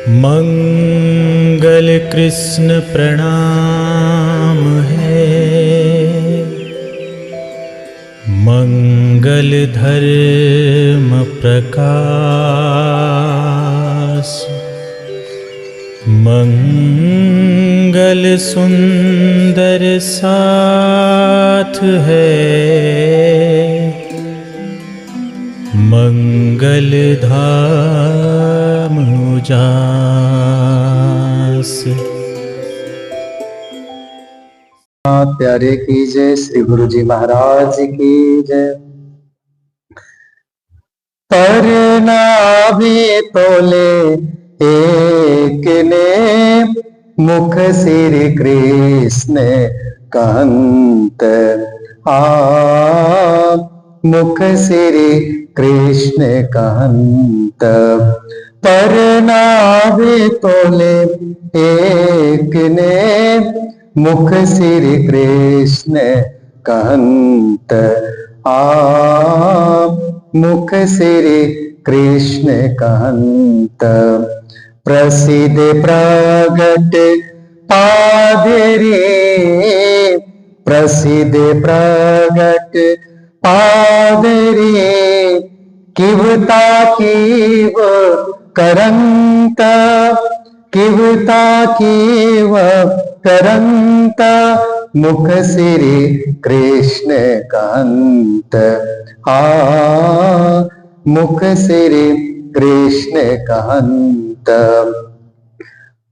मंगल कृष्ण प्रणाम है, मंगल धर्म प्रकाश, मंगल सुंदर साथ है, मंगल धाम उजास। प्यारे की जय, श्री गुरु जी महाराज की जय। परनावे तोले एक ने, मुख श्री कृष्ण कहंत मुख श्री कृष्ण कहंत। परनावे तोले एक ने, मुख श्री कृष्ण कहंत मुख श्री कृष्ण कहंत। प्रसिद्ध प्रगट पादरे, प्रसिद्ध प्रगट पादरे, किवता किव करंत, किवता किव करंत, मुख श्री कृष्ण कहंत मुख श्री कृष्ण कहंत।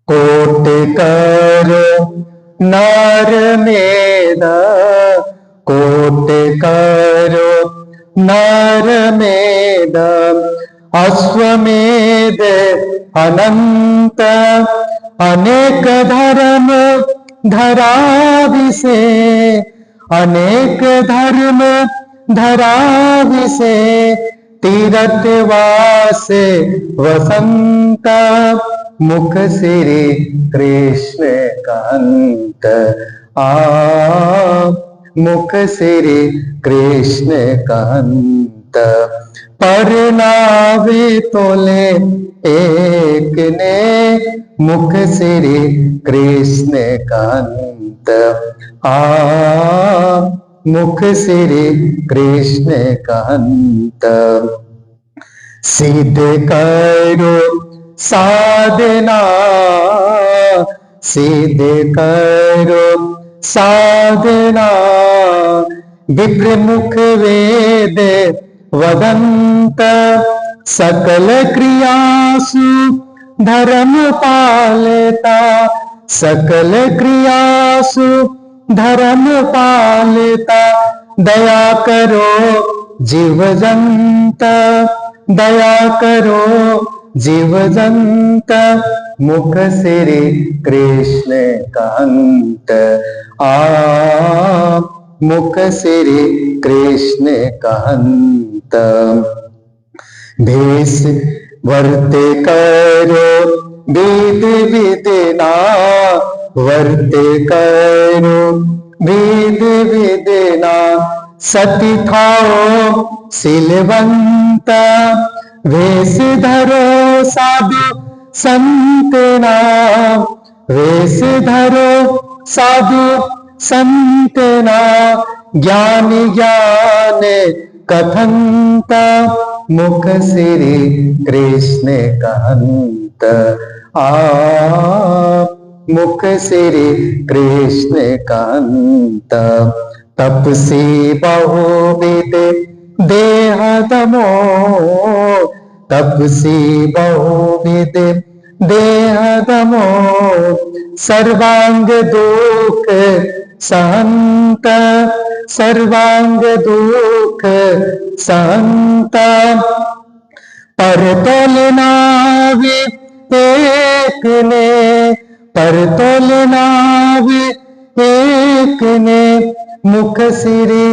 कोट करो नर मेद, कोट करो नर मेद, अश्वमेध अनंत, अनेक धर्म धराविसे, अनेक धर्म धराविसे, तीरथ वास वसंत, मुख श्री कृष्ण कहंत मुख श्री कृष्ण कहंत। परनावे तोले एक ने, मुख श्री कृष्ण कहंत मुख श्री कृष्ण कहंत। सिद्ध करो साधना, सिद्ध करो साधना, विप्र मुख वेद वदंत, सकल क्रियासु धर्म पालता, सकल क्रियासु धर्म पालता, दया करो जीव जंत, दया करो जीव जंत, मुख श्री कृष्ण कहंत मुख श्री कृष्ण कहंत। भेष वर्ते करो विध विदना, वर्ते करो विध विदना, सती थाओ सिलवंत, वेश धरो साधु संतना, वेश धरो साधु संतना, ज्ञान ज्ञान कथंत, मुख श्री कृष्ण कहंत मुख श्री कृष्ण कहंत। तपसी बहुविध देह दमो, तपसी बहुविध देह दमो, सर्वांग दुख सहंत, सर्वांग दुख सहंत। पर तोलना एक ने, पर तोलना एक ने, मुख श्री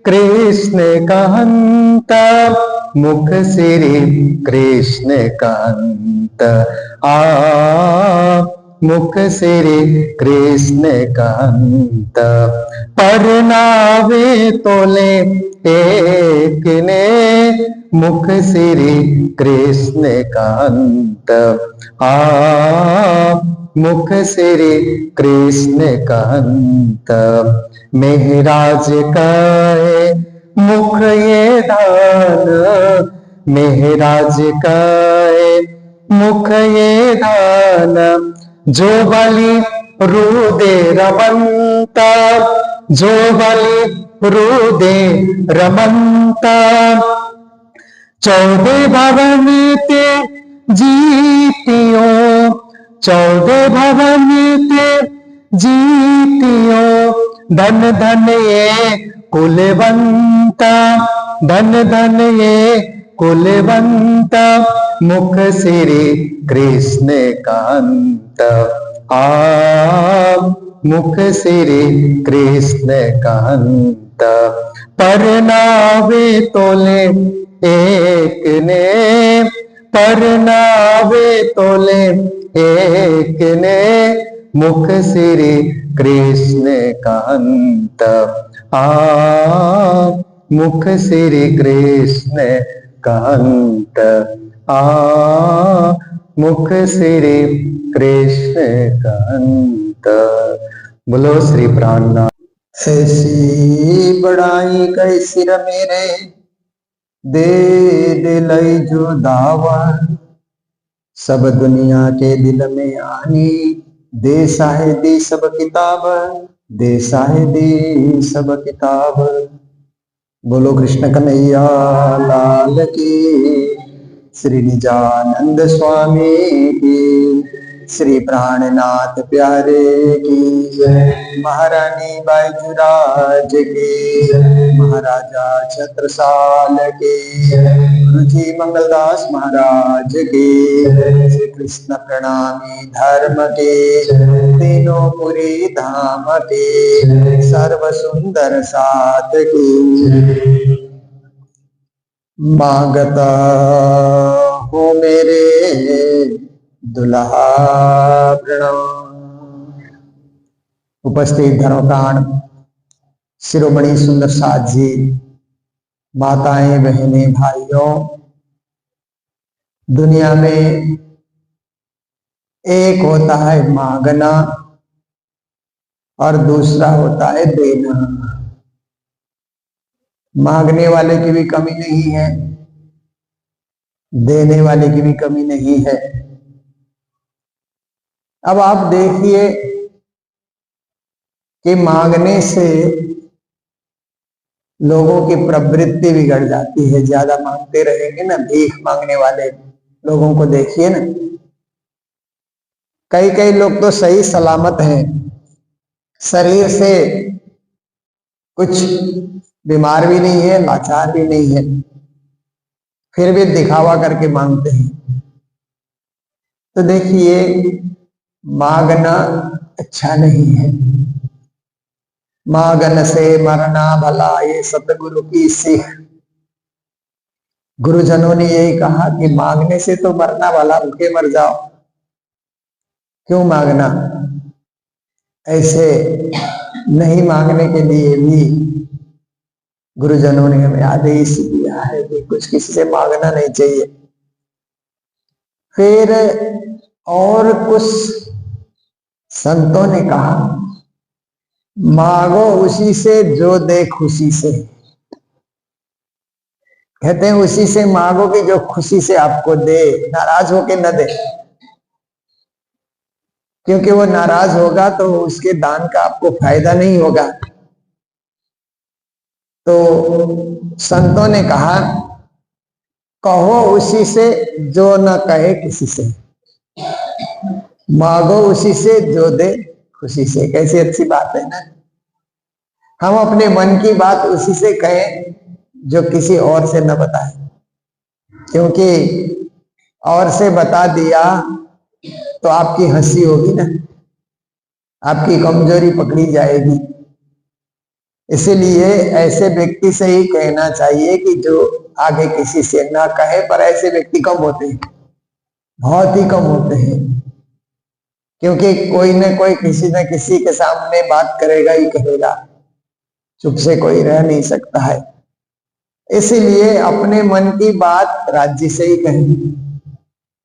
कृष्ण कहंत मुख श्री कृष्ण कहंत मुख श्री कृष्ण कहंत। परनावे तोले एक ने, मुख श्री कृष्ण कहंत। मुख श्री कृष्ण कहंत। मेहराज कहे मुख ये दान, मेहराज कहे मुख ये दान। जो बलि रूदे रमंता, जो बलि रूदे रमंता। 14 भवन ते जीतियो, 14 भवन ते जीतियो। धन धन ये कुलवंता, धन धन ये कुलवंता। मुख श्री कृष्ण कांत। मुख श्री कृष्ण कांत। परनावे तोले एक ने, परनावे तोले एक ने। मुख श्री कृष्ण कांत। मुख श्री कृष्ण कांत। मुख श्री कृष्ण कांत। बोलो श्री प्राणनाथ। ऐसी बड़ाई कै सिर मेरे, दे दिलई जो दावा। सब दुनिया के दिल में आनी, दे साहेदी सब किताब, दे साहेदी सब किताब। बोलो कृष्ण कन्हैया लाल की, श्री निजानंद स्वामी की, श्री प्राणनाथ प्यारे की जय। महारानी बाईजुराज की जय, महाराजा छत्रसाल की जय, गुरु जी मंगलदास महाराज की जय। श्री कृष्ण प्रणामी धर्म की जय, तीनों पुरी धाम की जय, सर्व सुंदर साथ की जय। मांगता हो मेरे दुल्हा प्रणाम। उपस्थित धर्मप्राण शिरोमणि सुंदर साथ जी, माताएं बहनें भाइयों, दुनिया में एक होता है मांगना और दूसरा होता है देना। मांगने वाले की भी कमी नहीं है, देने वाले की भी कमी नहीं है। अब आप देखिए कि मांगने से लोगों की प्रवृत्ति बिगड़ जाती है। ज्यादा मांगते रहेंगे ना, भीख मांगने वाले लोगों को देखिए ना, कई कई लोग तो सही सलामत हैं, शरीर से कुछ बीमार भी नहीं है, लाचार भी नहीं है, फिर भी दिखावा करके मांगते हैं। तो देखिए मांगना अच्छा नहीं है। मांगन से मरना भला, ये सतगुरु की सीख। गुरुजनों ने यही कहा कि मांगने से तो मरना भला, भूखे मर जाओ, क्यों मांगना। ऐसे नहीं मांगने के लिए भी गुरुजनों ने हमें आदेश दिया है कि कुछ किसी से मांगना नहीं चाहिए। फिर और कुछ संतों ने कहा मांगो उसी से जो दे खुशी से। कहते हैं उसी से मांगो कि जो खुशी से आपको दे, नाराज होके न दे, क्योंकि वो नाराज होगा तो उसके दान का आपको फायदा नहीं होगा। तो संतों ने कहा कहो उसी से जो न कहे किसी से, मांगो उसी से जो दे खुशी से। कैसी अच्छी बात है ना। हम अपने मन की बात उसी से कहें जो किसी और से न बताए, क्योंकि और से बता दिया तो आपकी हंसी होगी ना, आपकी कमजोरी पकड़ी जाएगी। इसीलिए ऐसे व्यक्ति से ही कहना चाहिए कि जो आगे किसी से ना कहे। पर ऐसे व्यक्ति कम होते हैं, बहुत ही कम होते हैं, क्योंकि कोई न कोई किसी न किसी के सामने बात करेगा ही करेगा, चुप से कोई रह नहीं सकता है। इसीलिए अपने मन की बात राज्य से ही कहेंगे,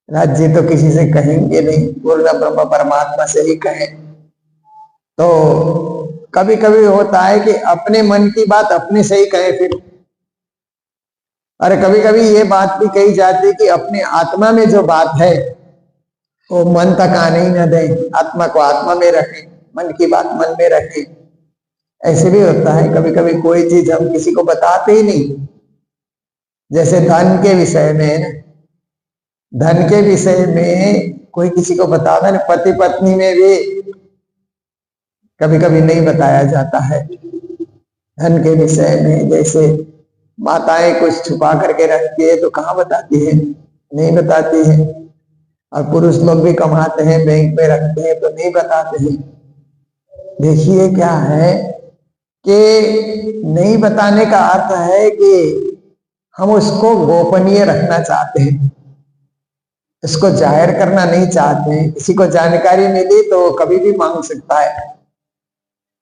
राज्य तो किसी से कहेंगे नहीं, पूर्ण ब्रह्म परमात्मा से ही कहें। तो कभी कभी होता है कि अपने मन की बात अपने से ही कहे फिर, और कभी कभी ये बात भी कही जाती है कि अपने आत्मा में जो बात है वो मन तक आने ही न दें, आत्मा को आत्मा में रखें, मन की बात मन में रखें। ऐसे भी होता है कभी कभी कोई चीज हम किसी को बताते ही नहीं, जैसे धन के विषय में, धन के विषय में कोई किसी को बताता है, पति पत्नी में भी कभी कभी नहीं बताया जाता है धन के विषय में। जैसे माताएं कुछ छुपा करके रखती है तो कहाँ बताती है, नहीं बताती है, और पुरुष लोग भी कमाते हैं बैंक में रखते हैं तो नहीं बताते हैं। देखिए क्या है कि नहीं बताने का अर्थ है कि हम उसको गोपनीय रखना चाहते हैं, इसको जाहिर करना नहीं चाहते हैं। किसी को जानकारी मिली तो कभी भी मांग सकता है।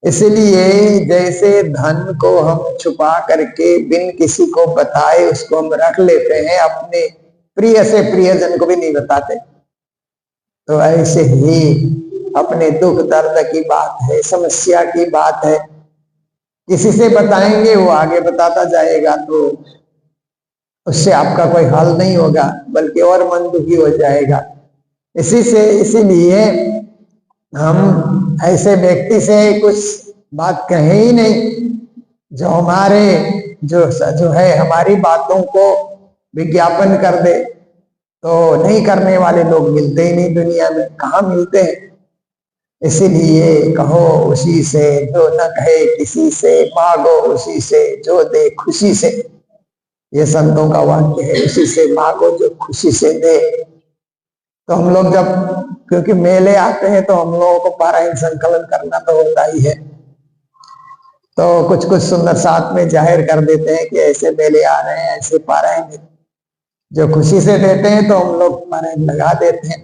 इसलिए जैसे धन को हम छुपा करके बिन किसी को बताए उसको हम रख लेते हैं, अपने प्रिय से प्रियजन को भी नहीं बताते, तो ऐसे ही अपने दुख दर्द की बात है, समस्या की बात है, किसी से बताएंगे वो आगे बताता जाएगा तो उससे आपका कोई हल नहीं होगा, बल्कि और मन दुखी हो जाएगा। इसीलिए हम ऐसे व्यक्ति से कुछ बात कहे ही नहीं जो हमारे जो है हमारी बातों को विज्ञापन कर दे। तो नहीं करने वाले लोग मिलते ही नहीं दुनिया में, कहाँ मिलते हैं। इसीलिए कहो उसी से जो न कहे किसी से, मांगो उसी से जो दे खुशी से, ये संतों का वाक्य है, उसी से मांगो जो खुशी से दे। तो हम लोग जब, क्योंकि मेले आते हैं तो हम लोगों को पारायण संकलन करना तो होता ही है, तो कुछ कुछ सुंदर साथ में जाहिर कर देते हैं कि ऐसे मेले आ रहे हैं, ऐसे पारायण जो खुशी से देते हैं तो हम लोग पारायण लगा देते हैं,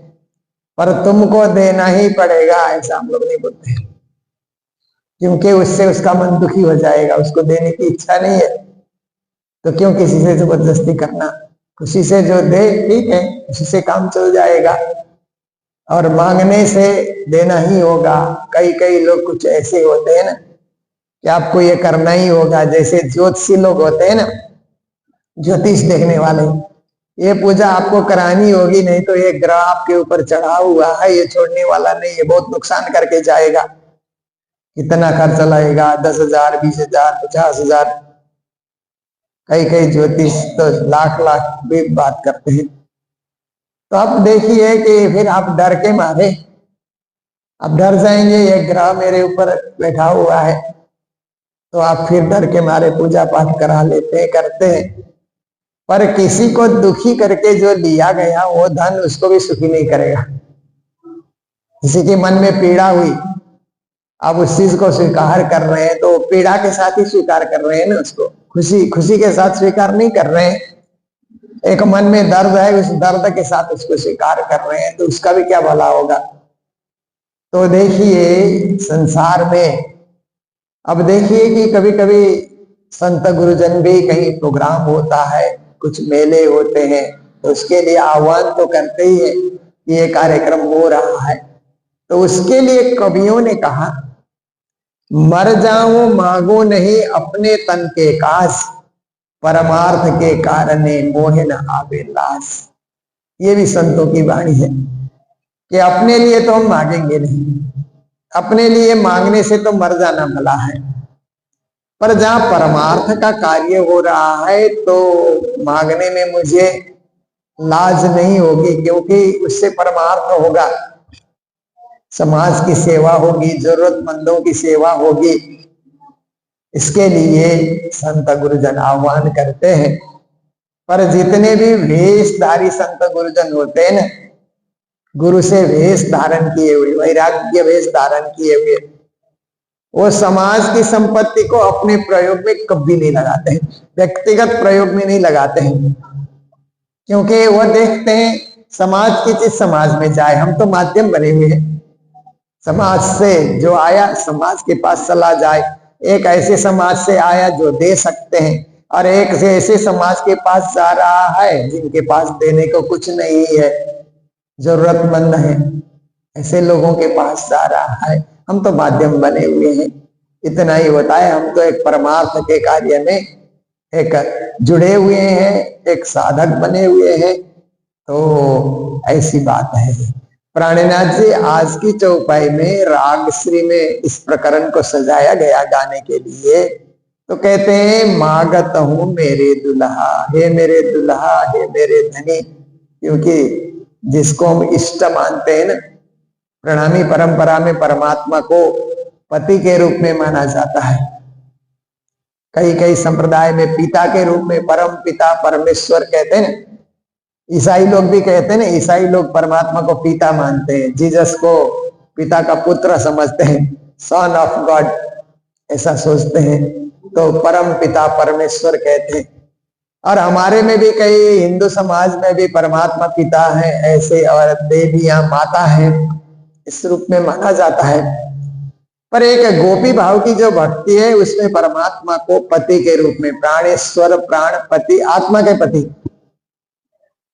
पर तुमको देना ही पड़ेगा ऐसा हम लोग नहीं बोलते हैं, क्योंकि उससे उसका मन दुखी हो जाएगा, उसको देने की इच्छा नहीं है, तो क्यों किसी से जबरदस्ती करना। खुशी से जो दे ठीक है, उसी से काम चल जाएगा, और मांगने से देना ही होगा। कई कई लोग कुछ ऐसे होते हैं ना कि आपको ये करना ही होगा, जैसे ज्योतिषी लोग होते हैं ना, ज्योतिष देखने वाले, ये पूजा आपको करानी होगी, नहीं तो ये ग्रह आपके ऊपर चढ़ा हुआ है, ये छोड़ने वाला नहीं है, बहुत नुकसान करके जाएगा, कितना खर्च लगेगा, 10,000, 20,000, 50,000, कई कई ज्योतिष तो लाख लाख भी बात करते हैं। तो आप देखिए कि फिर आप डर के मारे, आप डर जाएंगे ये ग्रह मेरे ऊपर बैठा हुआ है, तो आप फिर डर के मारे पूजा पाठ करा लेते हैं, करते हैं, पर किसी को दुखी करके जो लिया गया वो धन उसको भी सुखी नहीं करेगा। किसी के मन में पीड़ा हुई, आप उस चीज को स्वीकार कर रहे हैं तो पीड़ा के साथ ही स्वीकार कर रहे हैं ना, उसको खुशी के साथ स्वीकार नहीं कर रहे हैं। एक मन में दर्द है, उस दर्द के साथ उसको स्वीकार कर रहे हैं, तो उसका भी क्या भला होगा। तो देखिए संसार में, अब देखिए कि कभी कभी संत गुरुजन भी कहीं प्रोग्राम होता है, कुछ मेले होते हैं, तो उसके लिए आह्वान तो करते ही है कि ये कार्यक्रम हो रहा है, तो उसके लिए कवियों ने कहा, मर जाऊं मांगो नहीं अपने तन के कास, परमार्थ के कारणे मोहे न आवे लास। ये भी संतों की वाणी है कि अपने लिए तो हम मांगेंगे नहीं, अपने लिए मांगने से तो मर जाना भला है, पर जहां परमार्थ का कार्य हो रहा है तो मांगने में मुझे लाज नहीं होगी, क्योंकि उससे परमार्थ होगा, समाज की सेवा होगी, जरूरतमंदों की सेवा होगी। इसके लिए संत गुरुजन आह्वान करते हैं। पर जितने भी वेशधारी संत गुरुजन होते हैं ना, गुरु से वेश धारण किए हुए, वैराग्य वेश धारण किए हुए, वो समाज की संपत्ति को अपने प्रयोग में कभी नहीं लगाते हैं, व्यक्तिगत प्रयोग में नहीं लगाते हैं, क्योंकि वो देखते हैं समाज की चीज समाज में जाए। हम तो माध्यम बने हुए हैं, समाज से जो आया समाज के पास चला जाए। एक ऐसे समाज से आया जो दे सकते हैं, और एक से ऐसे समाज के पास जा रहा है जिनके पास देने को कुछ नहीं है, जरूरतमंद है, ऐसे लोगों के पास जा रहा है। हम तो माध्यम बने हुए हैं, इतना ही होता है। हम तो एक परमार्थ के कार्य में एक जुड़े हुए हैं, एक साधक बने हुए हैं। तो ऐसी बात है। प्राणनाथ जी आज की चौपाई में राग श्री में इस प्रकरण को सजाया गया गाने के लिए। तो कहते हैं मागत हूं मेरे दुल्हा, हे मेरे दुल्हा, हे मेरे धनी। क्योंकि जिसको हम इष्ट मानते हैं ना, प्रणामी परंपरा में परमात्मा को पति के रूप में माना जाता है। कई कई संप्रदाय में पिता के रूप में परम पिता परमेश्वर कहते हैं। ईसाई लोग भी कहते हैं ना, ईसाई लोग परमात्मा को पिता मानते हैं, जीसस को पिता का पुत्र समझते हैं, सन ऑफ गॉड ऐसा सोचते हैं। तो परम पिता परमेश्वर कहते हैं। और हमारे में भी कई हिंदू समाज में भी परमात्मा पिता है ऐसे, और देवियां माता है, इस रूप में माना जाता है। पर एक गोपी भाव की जो भक्ति है उसमें परमात्मा को पति के रूप में, प्राणेश्वर प्राण पति, आत्मा के पति,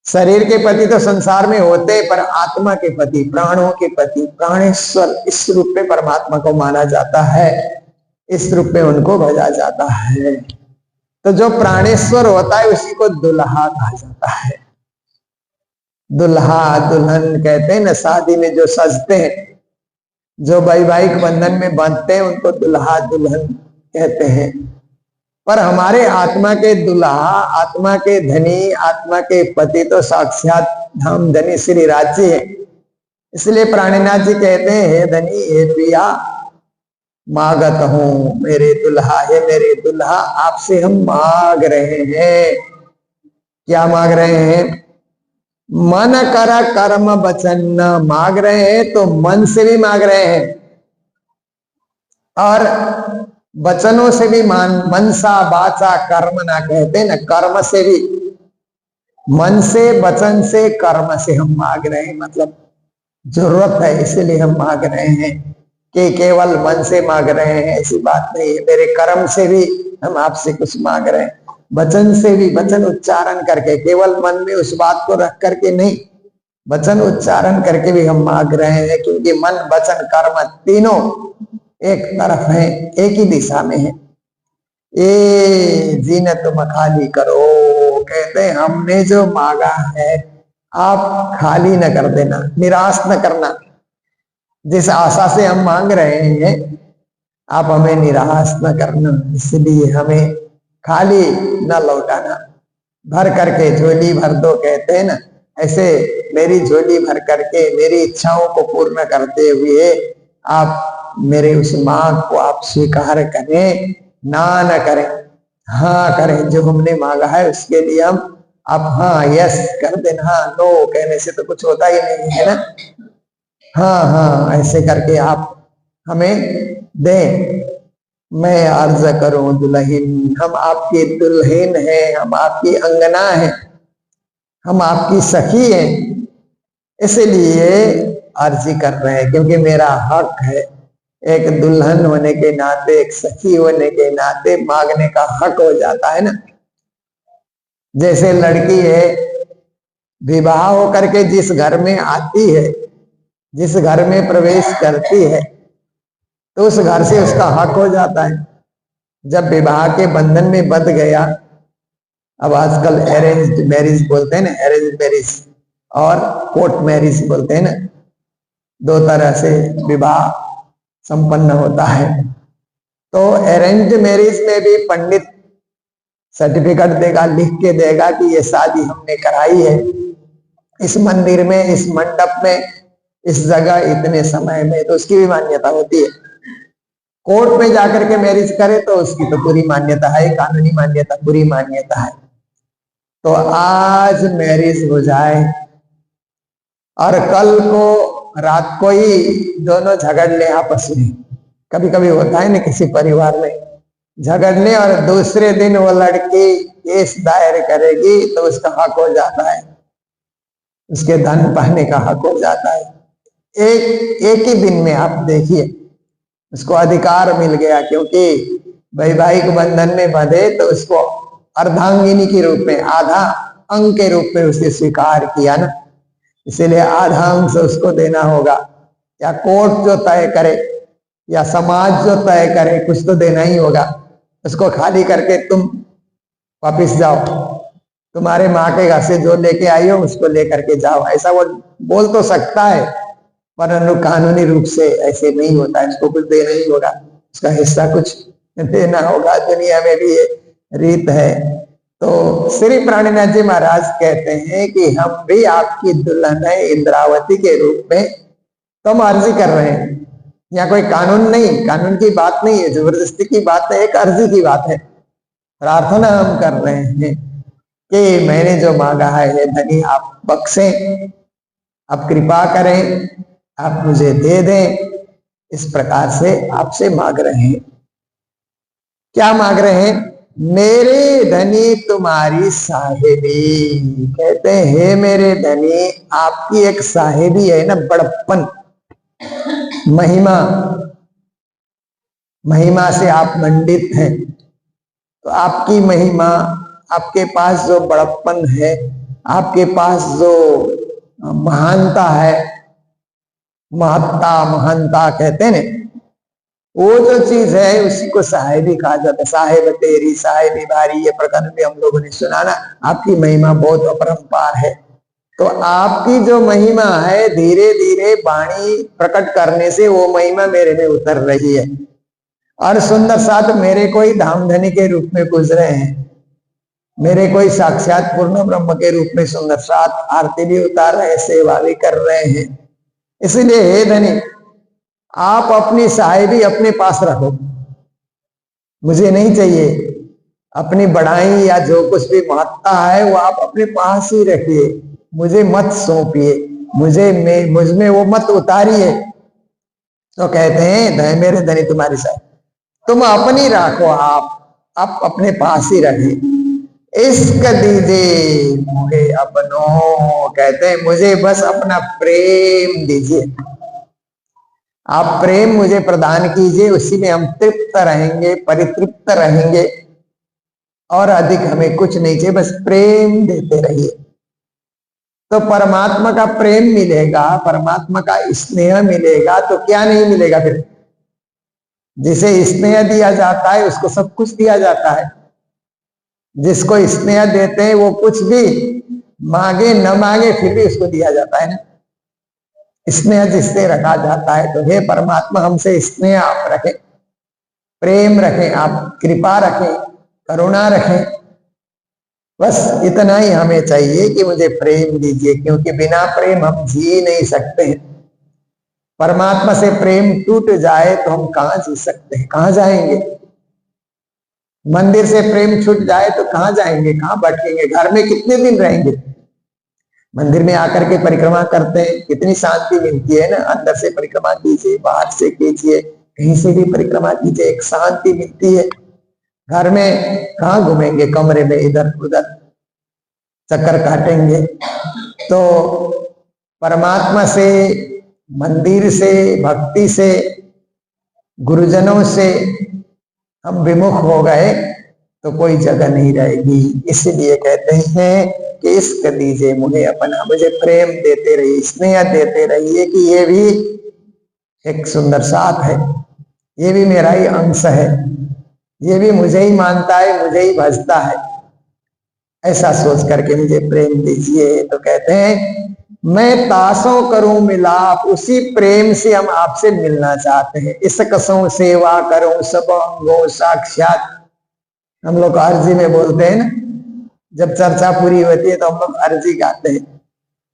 शरीर के पति तो संसार में होते, पर आत्मा के पति, प्राणों के पति, प्राणेश्वर, इस रूप में परमात्मा को माना जाता है, इस रूप में उनको भजा जाता है। तो जो प्राणेश्वर होता है उसी को दुल्हा कहा जाता है। दुल्हा दुल्हन कहते हैं ना, शादी में जो सजते हैं, जो वैवाहिक बंधन में बांधते हैं, उनको दुल्हा दुल्हन कहते हैं। पर हमारे आत्मा के दुल्हा, आत्मा के धनी, आत्मा के पति तो साक्षात धाम धनी श्री राज जी है। इसलिए प्राणनाथ जी कहते हैं, हे धनी, हे प्रिया, मागत हूं मेरे दुल्हा, हे मेरे दुल्हा, आपसे हम मांग रहे हैं। क्या मांग रहे हैं? मन करा कर्म वचन न मांग रहे हैं, तो मन से भी मांग रहे हैं और वचनों से भी। मनसा वाचा कर्म ना कहते ना, कर्म से भी, मन से, वचन से, कर्म से हम मांग रहे हैं। मतलब जरूरत है इसलिए हम मांग रहे हैं, कि केवल मन से मांग रहे हैं ऐसी बात नहीं है। मेरे कर्म से भी हम आपसे कुछ मांग रहे हैं, वचन से भी, वचन उच्चारण करके, केवल मन में उस बात को रख करके नहीं, वचन उच्चारण करके भी हम मांग रहे हैं। क्योंकि मन वचन कर्म तीनों एक तरफ है, एक ही दिशा में है। ये जीनत खाली करो, कहते हैं हमने जो मांगा है आप खाली न कर देना, निराश न करना। जिस आशा से हम मांग रहे हैं आप हमें निराश न करना, इसलिए हमें खाली न लौटाना। भर करके झोली भर दो, कहते हैं ना, ऐसे मेरी झोली भर करके मेरी इच्छाओं को पूर्ण करते हुए आप मेरे उस मांग को आप स्वीकार करें, ना न करें, हाँ करें। जो हमने मांगा है उसके लिए हम आप हाँ यस कर देना। हाँ नो कहने से तो कुछ होता ही नहीं है ना। हाँ हाँ ऐसे करके आप हमें दें। मैं अर्ज करूं दुल्हन, हम आपकी दुल्हन हैं, हम आपकी अंगना हैं, हम आपकी सखी हैं, इसलिए अर्जी कर रहे हैं। क्योंकि मेरा हक है, एक दुल्हन होने के नाते, एक सखी होने के नाते मांगने का हक हो जाता है ना। जैसे लड़की है, विवाह होकर के जिस घर में आती है, जिस घर में प्रवेश करती है, तो उस घर से उसका हक हो जाता है। जब विवाह के बंधन में बंध गया, अब आजकल अरेंज मैरिज बोलते हैं ना, अरेंज मैरिज और कोर्ट मैरिज बोलते हैं ना, दो तरह से विवाह संपन्न होता है। तो अरेंज मैरिज में भी पंडित सर्टिफिकेट देगा, लिख के देगा कि ये शादी हमने कराई है इस मंदिर में, इस मंडप में, इस जगह, इतने समय में, तो उसकी भी मान्यता होती है। कोर्ट में जाकर के मैरिज करे तो उसकी तो पूरी मान्यता है, कानूनी मान्यता, पूरी मान्यता है। तो आज मैरिज हो जाए और कल को रात को ही दोनों झगड़ ले आपस में, कभी कभी होता है ना किसी परिवार में, झगड़ने और दूसरे दिन वो लड़की केस दायर करेगी तो उसका हक हो जाता है, उसके धन पाने का हक हो जाता है। एक ही दिन में आप देखिए उसको अधिकार मिल गया। क्योंकि वैवाहिक बंधन में बंधे तो उसको अर्धांगिनी के रूप में, आधा अंग के रूप में उसे स्वीकार किया ना, इसीलिए आधा अंग से उसको देना होगा। या कोर्ट जो तय करे या समाज जो तय करे, कुछ तो देना ही होगा। उसको खाली करके तुम वापिस जाओ, तुम्हारे माँ के घर से जो लेके आई हो उसको लेकर के जाओ, ऐसा वो बोल तो सकता है, परंतु कानूनी रूप से ऐसे नहीं होता है। उसको कुछ देना ही होगा, उसका हिस्सा कुछ देना होगा। दुनिया में भी ये रीत है। तो श्री प्राणनाथ जी महाराज कहते हैं कि हम भी आपकी दुल्हन है इंद्रावती के रूप में, तो हम अर्जी कर रहे हैं। यहाँ कोई कानून नहीं, कानून की बात नहीं है, जबरदस्ती की बात है, एक अर्जी की बात है। प्रार्थना हम कर रहे हैं कि मैंने जो मांगा है धनी आप बख्शें, आप कृपा करें, आप मुझे दे दें। इस प्रकार से आपसे मांग रहे हैं। क्या मांग रहे हैं? मेरे धनी तुम्हारी साहेबी। कहते हैं हे मेरे धनी, आपकी एक साहेबी है ना, बड़प्पन, महिमा, महिमा से आप मंडित हैं। तो आपकी महिमा, आपके पास जो बड़प्पन है, आपके पास जो महानता है, महत्ता महानता कहते हैं ना, वो जो चीज है उसी को साहेबी कहा जाता है। साहेब तेरी साहेबी भारी, ये प्रकरण भी हम लोगों ने सुना ना। आपकी महिमा बहुत अपरंपार है। तो आपकी जो महिमा है, धीरे धीरे वाणी प्रकट करने से वो महिमा मेरे में उतर रही है। और सुंदर साथ मेरे कोई धामधनी के रूप में गुजरे हैं, मेरे कोई साक्षात पूर्ण ब्रह्म के रूप में सुंदर साथ आरती भी उतार रहे, सेवा भी कर रहे हैं। इसलिए हे धनी, आप अपनी साहेबी अपने पास रखो, मुझे नहीं चाहिए। अपनी बढ़ाई या जो कुछ भी महत्ता है वो आप अपने पास ही रखिए, मुझे मत सौंपिए, मुझ में वो मत उतारिए। तो कहते हैं मेरे धनी तुम्हारी साहेब, तुम अपनी रखो, आप अपने पास ही रखें। इश्क दीजिए मुझे अपनों, कहते हैं मुझे बस अपना प्रेम दीजिए, आप प्रेम मुझे प्रदान कीजिए, उसी में हम तृप्त रहेंगे, परितृप्त रहेंगे, और अधिक हमें कुछ नहीं चाहिए, बस प्रेम देते रहिए। तो परमात्मा का प्रेम मिलेगा, परमात्मा का स्नेह मिलेगा, तो क्या नहीं मिलेगा फिर? जिसे स्नेह दिया जाता है उसको सब कुछ दिया जाता है। जिसको स्नेह देते हैं वो कुछ भी मांगे न मांगे फिर भी उसको दिया जाता है ना। स्नेह जिससे रखा जाता है। तो हे परमात्मा, हमसे स्नेह आप रखें, प्रेम रखें, आप कृपा रखें, करुणा रखें। बस इतना ही हमें चाहिए कि मुझे प्रेम दीजिए, क्योंकि बिना प्रेम हम जी नहीं सकते हैं। परमात्मा से प्रेम टूट जाए तो हम कहां जी सकते हैं, कहां जाएंगे? मंदिर से प्रेम छूट जाए तो कहां जाएंगे, कहां बैठेंगे? घर में कितने दिन रहेंगे? मंदिर में आकर के परिक्रमा करते हैं, कितनी शांति मिलती है ना। अंदर से परिक्रमा कीजिए, बाहर से कीजिए, कहीं से भी परिक्रमा कीजिए, एक शांति मिलती है। घर में कहां घूमेंगे, कमरे में इधर उधर चक्कर काटेंगे। तो परमात्मा से, मंदिर से, भक्ति से, गुरुजनों से हम विमुख हो गए तो कोई जगह नहीं रहेगी। इसलिए कहते हैं कि इश्क दीजिए मुझे अपना, मुझे प्रेम देते रहिए, स्नेह देते रहिए कि ये भी एक सुंदर साथ है, ये भी मेरा ही अंश है, ये भी मुझे ही मानता है, मुझे ही भजता है। ऐसा सोच करके मुझे प्रेम दीजिए। तो कहते हैं मैं तासों करूं मिलाप, उसी प्रेम से हम आपसे मिलना चाहते हैं। इस कसों सेवा करूं सब अंगों साक्षात, हम लोग अर्जी में बोलते हैं ना। जब चर्चा पूरी होती है तो हम लोग अर्जी गाते हैं।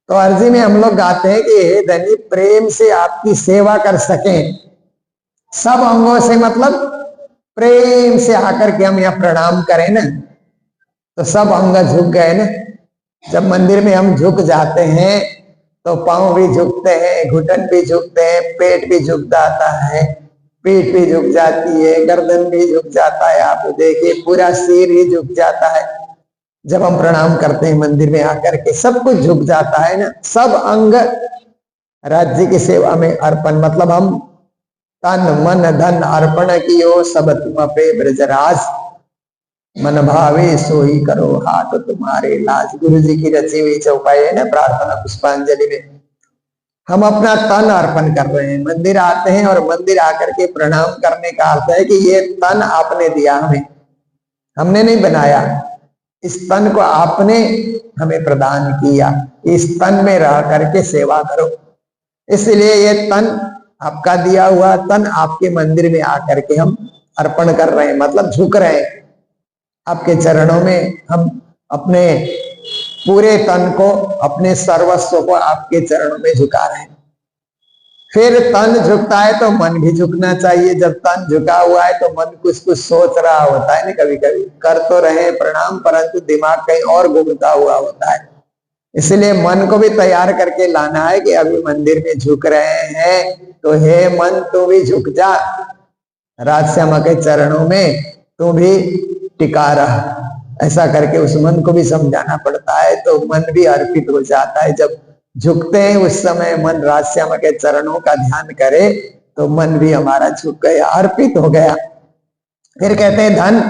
तो अर्जी में हम लोग गाते हैं कि हे धनी, प्रेम से आपकी सेवा कर सकें सब अंगों से, मतलब प्रेम से आकर के हम यहाँ प्रणाम करें ना तो सब अंग झुक गए ना। जब मंदिर में हम झुक जाते हैं तो पांव भी झुकते हैं, घुटन भी झुकते हैं, पेट भी झुक जाता है, पीठ भी झुक जाती है, गर्दन भी झुक जाता है। आप देखिए पूरा सिर ही झुक जाता है जब हम प्रणाम करते हैं मंदिर में आकर के, सब कुछ झुक जाता है ना। सब अंग राज्य की सेवा में अर्पण, मतलब हम तन मन धन अर्पण कियो सब तुम पे ब्रजराज। मन भावे सो ही करो, हाथ तुम्हारे लाज। गुरु जी की रची हुई चौपाई है ना प्रार्थना पुष्पांजलि में। हम अपना तन अर्पण कर रहे हैं, मंदिर आते हैं और मंदिर आकर के प्रणाम करने का अर्थ है कि ये तन आपने दिया हमें, हमने नहीं बनाया। इस तन को आपने हमें प्रदान किया, इस तन में रह करके सेवा करो। इसलिए ये तन आपका दिया हुआ तन आपके मंदिर में आकर के हम अर्पण कर रहे हैं, मतलब झुक रहे हैं आपके चरणों में। हम अपने पूरे तन को, अपने सर्वस्व को आपके चरणों में झुका रहे हैं। फिर तन झुकता है तो मन भी झुकना चाहिए। जब तन झुका हुआ है तो मन कुछ कुछ सोच रहा होता है ना, कभी कभी कर तो रहे प्रणाम परंतु दिमाग कहीं और घूमता हुआ होता है। इसलिए मन को भी तैयार करके लाना है कि अभी मंदिर में झुक रहे हैं तो हे मन तू भी झुक जा, राजश्यामा के चरणों में तू भी टिका रहा। ऐसा करके उस मन को भी समझाना पड़ता है, तो मन भी अर्पित हो जाता है। जब झुकते हैं उस समय मन राजश्यामा के चरणों का ध्यान करे तो मन भी हमारा झुक गया, अर्पित हो गया। फिर कहते हैं धन,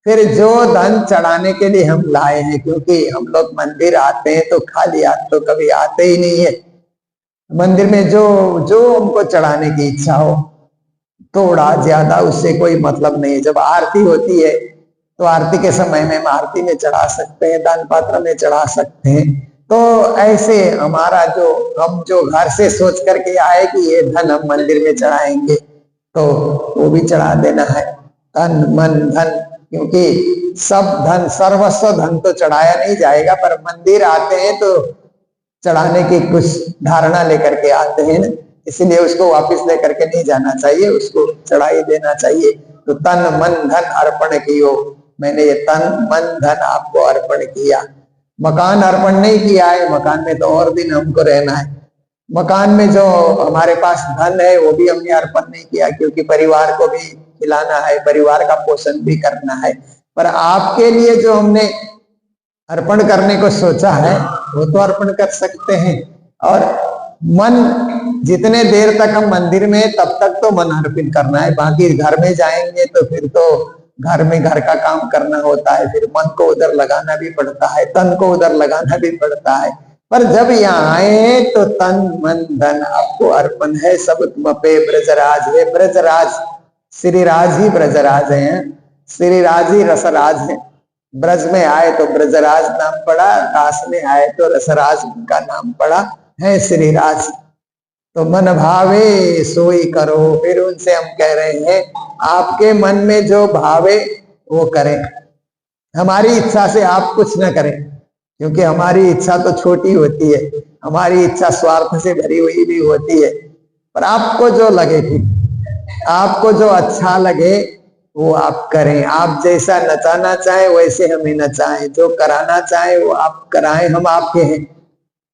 फिर जो धन चढ़ाने के लिए हम लाए हैं, क्योंकि हम लोग मंदिर आते हैं तो खाली हाथ तो कभी आते ही नहीं है। मंदिर में जो जो हमको चढ़ाने की इच्छा हो, थोड़ा ज्यादा उससे कोई मतलब नहीं है। जब आरती होती है तो आरती के समय में हम आरती में चढ़ा सकते हैं, दान पात्र में चढ़ा सकते हैं। तो ऐसे हमारा जो हम जो घर से सोच करके आए कि ये धन हम मंदिर में चढ़ाएंगे तो वो भी चढ़ा देना है, तन मन धन। क्योंकि सब धन सर्वस्व धन तो चढ़ाया नहीं जाएगा, पर मंदिर आते हैं तो चढ़ाने की कुछ धारणा लेकर के आते हैं ना, इसलिए उसको वापस लेकर के नहीं जाना चाहिए, उसको चढ़ा ही देना चाहिए। तो तन मन धन अर्पण कियो, मैंने ये तन मन धन आपको अर्पण किया। मकान अर्पण नहीं किया है, मकान में तो और दिन हमको रहना है। मकान में जो हमारे पास धन है वो भी हमने अर्पण नहीं किया, क्योंकि परिवार को भी खिलाना है, परिवार का पोषण भी करना है। पर आपके लिए जो हमने अर्पण करने को सोचा है वो तो अर्पण कर सकते हैं। और मन जितने देर तक हम मंदिर में तब तक तो मन अर्पित करना है, बाकी घर में जाएंगे तो फिर तो घर में घर का काम करना होता है, फिर मन को उधर लगाना भी पड़ता है, तन को उधर लगाना भी पड़ता है। पर जब यहाँ आए तो तन मन धन आपको अर्पण है। सब तुम पे ब्रजराज है, ब्रजराज श्रीराज ही ब्रजराज है, श्रीराज ही रसराज है। ब्रज में आए तो ब्रजराज नाम पड़ा, दास में आए तो रसराज का नाम पड़ा है श्रीराज। तो मन भावे सोई करो, फिर उनसे हम कह रहे हैं आपके मन में जो भावे वो करें, हमारी इच्छा से आप कुछ न करें, क्योंकि हमारी इच्छा तो छोटी होती है, हमारी इच्छा स्वार्थ से भरी हुई भी होती है। पर आपको जो लगे ठीक, आपको जो अच्छा लगे वो आप करें। आप जैसा नचाना चाहे वैसे हमें नचाएं, जो कराना चाहे वो आप कराएं, हम आपके हैं,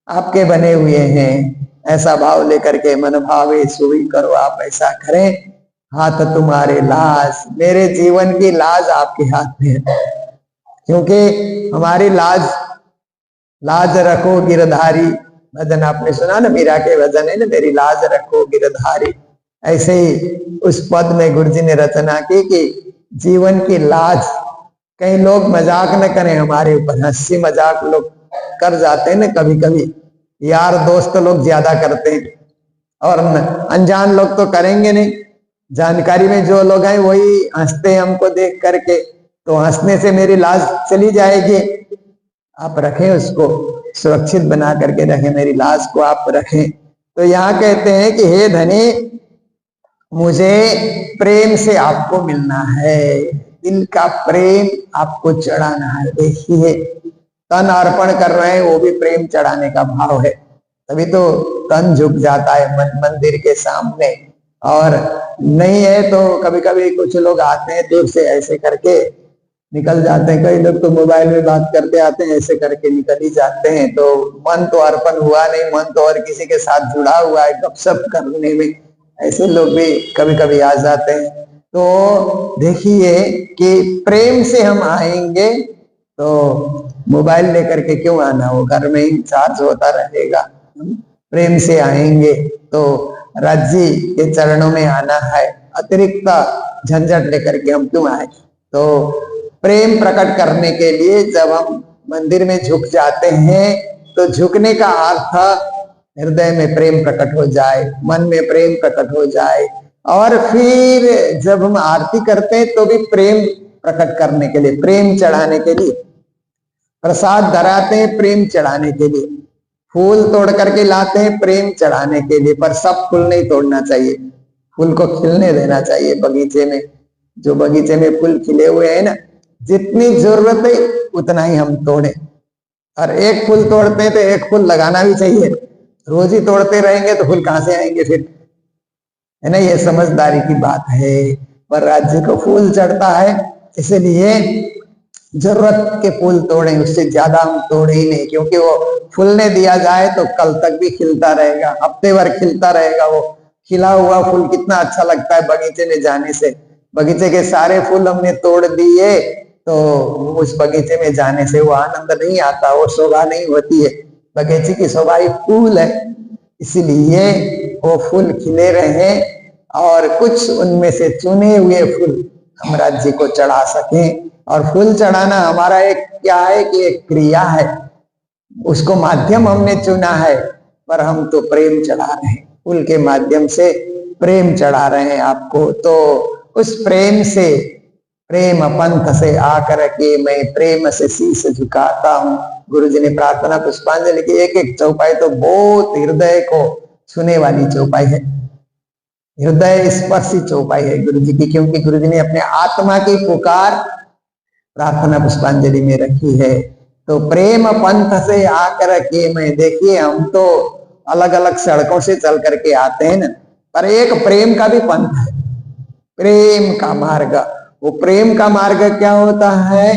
आपके बने हुए हैं। ऐसा भाव लेकर के मन भावे सोई करो, आप ऐसा करें। हाथ तुम्हारे लाज, मेरे जीवन की लाज आपके हाथ में है, क्योंकि हमारी लाज, लाज रखो गिरधारी, भजन आपने सुना ना, मीरा के भजन है ना, मेरी लाज रखो गिरधारी। ऐसे ही उस पद में गुरु जी ने रचना की कि जीवन की लाज, कई लोग मजाक न करें हमारे ऊपर, हंसी मजाक लोग कर जाते हैं ना कभी कभी, यार दोस्त लोग ज्यादा करते हैं और अनजान लोग तो करेंगे नहीं। जानकारी में जो लोग हैं वही हंसते हैं हमको देख करके, तो हंसने से मेरी लाज चली जाएगी। आप रखें, उसको सुरक्षित बना करके रखें, मेरी लाज को आप रखें। तो यहाँ कहते हैं कि हे धनी, मुझे प्रेम से आपको मिलना है, दिल का प्रेम आपको चढ़ाना है। देखिए तन अर्पण कर रहे हैं, वो भी प्रेम चढ़ाने का भाव है, तभी तो तन झुक जाता है मंदिर के सामने। और नहीं है तो कभी कभी कुछ लोग आते हैं दूर से, ऐसे करके निकल जाते हैं। कई लोग तो मोबाइल में बात करते आते हैं, ऐसे करके निकल ही जाते हैं। तो मन तो अर्पण हुआ नहीं, मन तो और किसी के साथ जुड़ा हुआ है गपशप करने में, ऐसे लोग भी कभी कभी आ जाते हैं। तो देखिए कि प्रेम से हम आएंगे तो मोबाइल लेकर के क्यों आना, वो घर में ही चार्ज होता रहेगा। प्रेम से आएंगे तो राज्य के चरणों में आना है, अतिरिक्त झंझट लेकर के हम क्यों आए। तो प्रेम प्रकट करने के लिए जब हम मंदिर में झुक जाते हैं तो झुकने का अर्थ हृदय में प्रेम प्रकट हो जाए, मन में प्रेम प्रकट हो जाए। और फिर जब हम आरती करते हैं तो भी प्रेम प्रकट करने के लिए, प्रेम चढ़ाने के लिए, प्रसाद धराते हैं प्रेम चढ़ाने के लिए, फूल तोड़ करके लाते हैं प्रेम चढ़ाने के लिए। पर सब फूल नहीं तोड़ना चाहिए, फूल को खिलने देना चाहिए बगीचे में। जो बगीचे में फूल खिले हुए हैं ना, जितनी जरूरत है उतना ही हम तोड़े। और एक फूल तोड़ते हैं तो एक फूल लगाना भी चाहिए, रोज ही तोड़ते रहेंगे तो फूल कहां से आएंगे फिर, है ना। ये समझदारी की बात है। पर राज्य को फूल चढ़ता है, इसलिए जरूरत के फूल तोड़े, उससे ज्यादा हम तोड़े ही नहीं। क्योंकि वो फूलने दिया जाए तो कल तक भी खिलता रहेगा, हफ्ते भर खिलता रहेगा। वो खिला हुआ फूल कितना अच्छा लगता है बगीचे में जाने से। बगीचे के सारे फूल हमने तोड़ दिए तो उस बगीचे में जाने से वो आनंद नहीं आता, वो शोभा नहीं होती है। बगीचे की शोभा ही फूल है, इसलिए वो फूल खिले रहे और कुछ उनमें से चुने हुए फूल हम राज्य को चढ़ा सकें। और फूल चढ़ाना हमारा एक क्या है कि एक क्रिया है, उसको माध्यम हमने चुना है, पर हम तो प्रेम चढ़ा रहे हैं, फूल के माध्यम से प्रेम चढ़ा रहे हैं आपको। तो उस प्रेम से, प्रेम पंथ से आकर के मैं प्रेम से शीश झुकाता हूँ। गुरु जी ने प्रार्थना पुष्पांजलि की एक एक चौपाई तो बहुत हृदय को छूने वाली चौपाई है, हृदय स्पर्शी चौपाई है गुरु जी की। क्योंकि गुरु जी ने अपने आत्मा की पुकार प्रार्थना पुष्पांजलि में रखी है। तो प्रेम पंथ से आकर के मैं, देखिए हम तो अलग अलग सड़कों से चल करके आते हैं ना, पर एक प्रेम का भी पंथ है, प्रेम का मार्ग। वो प्रेम का मार्ग क्या होता है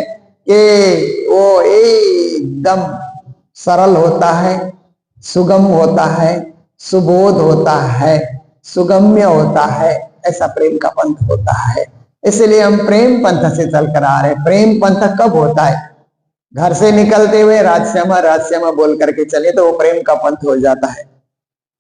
कि वो एकदम सरल होता है, सुगम होता है, सुबोध होता है, सुगम्य होता है। ऐसा प्रेम का पंथ होता है। इसलिए हम प्रेम पंथ से चलकर आ रहे हैं। प्रेम पंथ कब होता है? घर से निकलते हुए राजश्यामा राजश्यामा बोल करके चले तो वो प्रेम का पंथ हो जाता है।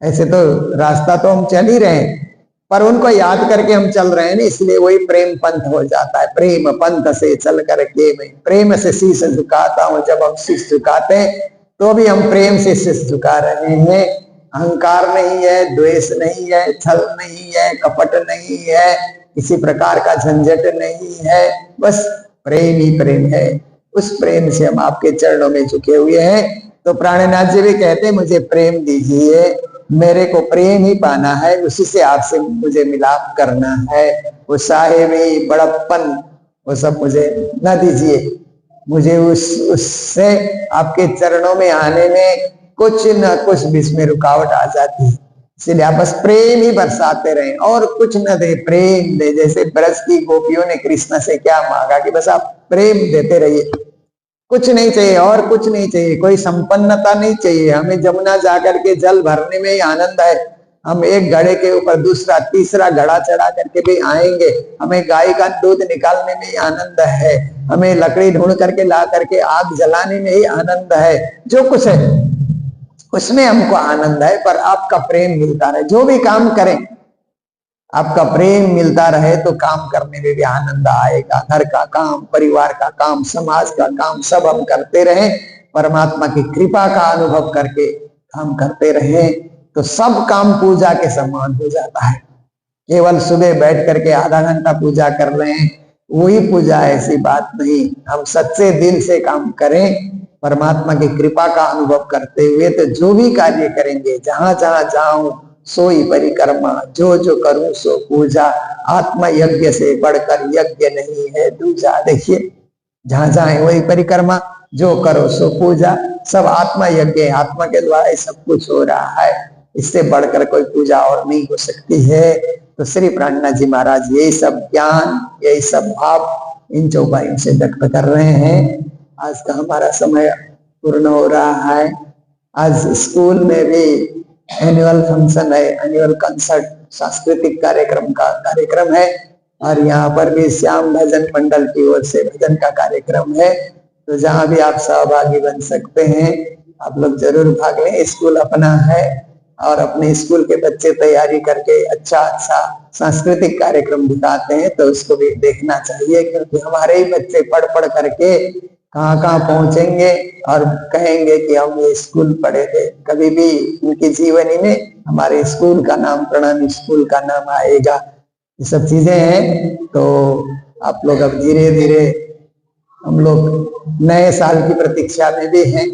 ऐसे तो रास्ता तो हम चल ही रहे हैं, पर उनको याद करके हम चल रहे हैं ना, इसलिए वही प्रेम पंथ हो जाता है। प्रेम पंथ से चल करके मैं प्रेम से शीश झुकाता हूँ। जब हम शीश झुकाते हैं तो भी हम प्रेम से शीश झुका रहे हैं। अहंकार नहीं है, द्वेष नहीं है, छल नहीं है, कपट नहीं है, किसी प्रकार का झंझट नहीं है, बस प्रेम ही प्रेम है। उस प्रेम से हम आपके चरणों में झुके हुए हैं। तो प्राणनाथ जी भी कहते हैं मुझे प्रेम दीजिए, मेरे को प्रेम ही पाना है, उसी से आपसे मुझे मिलाप करना है। वो साहेबी बड़प्पन वो सब मुझे न दीजिए, मुझे उससे आपके चरणों में आने में कुछ न कुछ बीच में रुकावट आ जाती है। इसलिए आप बस प्रेम ही बरसाते रहे और कुछ न दे, प्रेम दे। जैसे ब्रज की गोपियों ने कृष्ण से क्या मांगा कि बस आप प्रेम देते रहिए, कुछ नहीं चाहिए और कुछ नहीं चाहिए, कोई संपन्नता नहीं चाहिए। हमें जमुना जाकर के जल भरने में ही आनंद है। हम एक घड़े के ऊपर दूसरा तीसरा घड़ा चढ़ा करके भी आएंगे, हमें गाय का दूध निकालने में ही आनंद है, हमें लकड़ी ढूंढ करके ला करके आग जलाने में ही आनंद है। जो कुछ है उसमें हमको आनंद है, पर आपका प्रेम मिलता रहे। जो भी काम करें आपका प्रेम मिलता रहे तो काम करने में भी आनंद आएगा। घर का काम, परिवार का काम, समाज का काम सब हम करते रहें, परमात्मा की कृपा का अनुभव करके काम करते रहें तो सब काम पूजा के समान हो जाता है। केवल सुबह बैठ करके आधा घंटा पूजा कर रहे हैं वही पूजा, ऐसी बात नहीं। हम सच्चे दिल से काम करें, परमात्मा की कृपा का अनुभव करते हुए, तो जो भी कार्य करेंगे, जहां जहां जाऊं सोई परिक्रमा, जो जो करूं सो पूजा, आत्मा यज्ञ से बढ़कर यज्ञ नहीं है दूजा। देखिए जहां जहां वही परिक्रमा, जो करो सो पूजा, सब आत्मा यज्ञ है, आत्मा के द्वारा ही सब कुछ हो रहा है। इससे बढ़कर कोई पूजा और नहीं हो सकती है। तो श्री प्राणनाथ जी महाराज यही सब ज्ञान, यही सब भाव इन चौपाइयों से व्यक्त कर रहे हैं। आज का हमारा समय पूर्ण हो रहा है। आज स्कूल में भी एनुअल फंक्शन है, एनुअल कंसर्ट, सांस्कृतिक कार्यक्रम का कार्यक्रम है और यहाँ पर भी श्याम भजन मंडल की ओर से भजन का कार्यक्रम है। तो जहाँ भी आप सहभागी बन सकते हैं आप लोग जरूर भाग लें। स्कूल अपना है और अपने स्कूल के बच्चे तैयारी करके अच्छा अच्छा सांस्कृतिक कार्यक्रम दिखाते हैं, तो उसको भी देखना चाहिए, क्योंकि हमारे ही बच्चे पढ़ पढ़ करके कहाँ कहाँ पहुंचेंगे और कहेंगे कि हम ये स्कूल पढ़े थे। कभी भी उनकी जीवनी में हमारे स्कूल का नाम, प्रणामी स्कूल का नाम आएगा। ये सब चीजें हैं। तो आप लोग अब धीरे धीरे, हम लोग नए साल की प्रतीक्षा में भी हैं।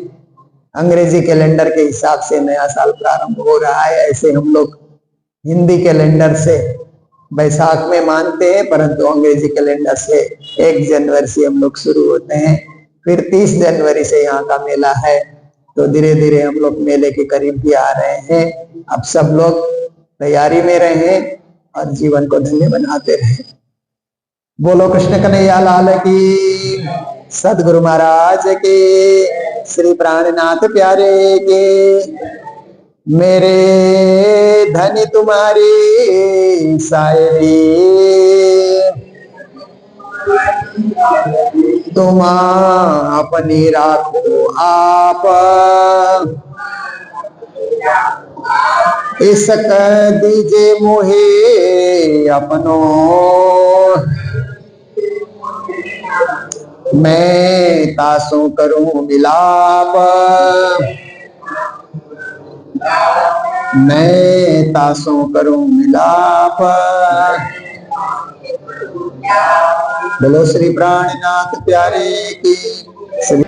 अंग्रेजी कैलेंडर के हिसाब से नया साल प्रारंभ हो रहा है, ऐसे हम लोग हिंदी कैलेंडर से बैसाख में मानते हैं, परंतु अंग्रेजी कैलेंडर से 1 जनवरी से हम लोग शुरू होते हैं। फिर 30 जनवरी से यहाँ का मेला है। तो धीरे धीरे हम लोग मेले के करीब भी आ रहे हैं। अब सब लोग तैयारी में रहें और जीवन को धन्य बनाते रहें। बोलो कृष्ण कन्हैया लाल की, सदगुरु महाराज के, श्री प्राणनाथ प्यारे के। मेरे धनी तुम्हारी शायरी, तुम अपनी राखो आप, इसक दीजे मोहे अपनो, मैं तासों करूं मिलाप, मैं तासों करूं मिलाप। बोलो श्री प्राणनाथ प्यारे की। श्री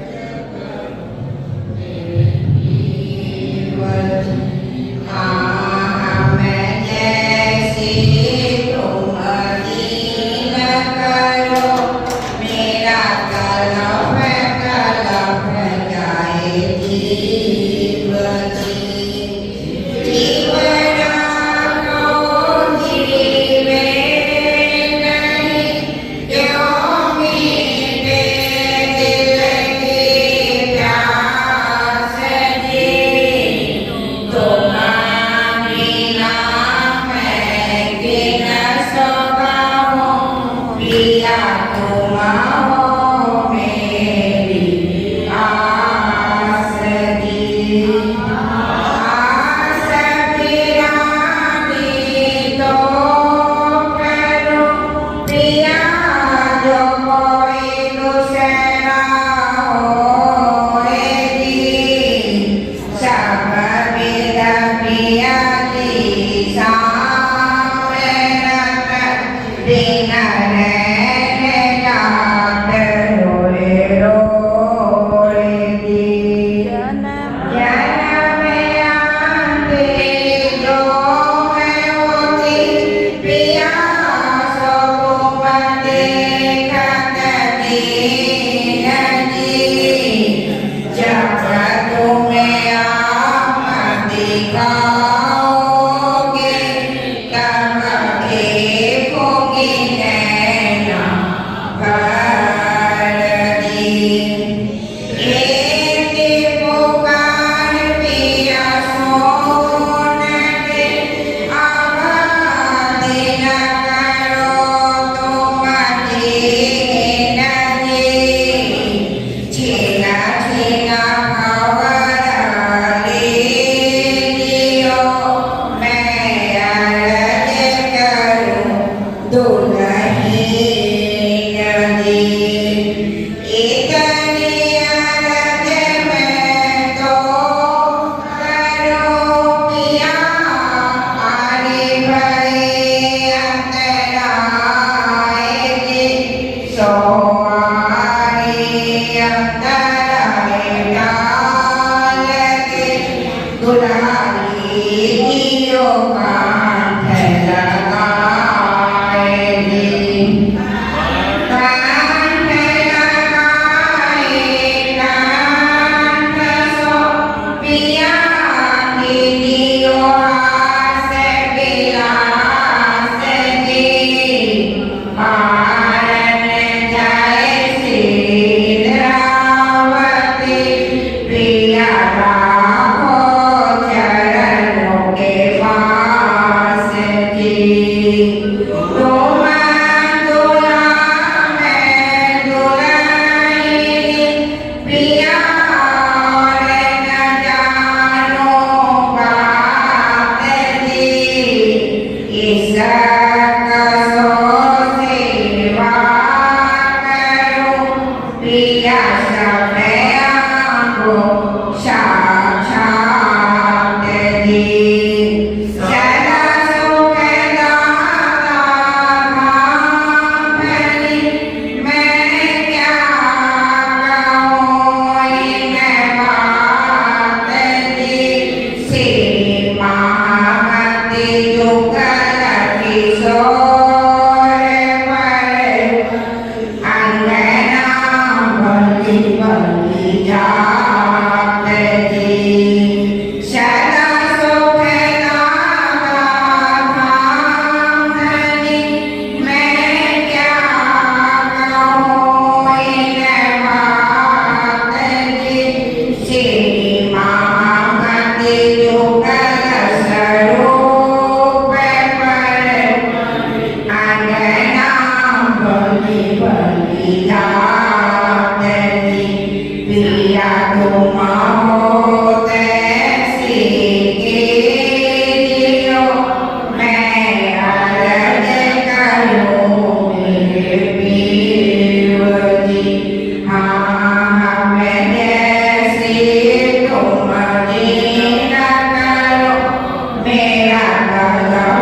मेरा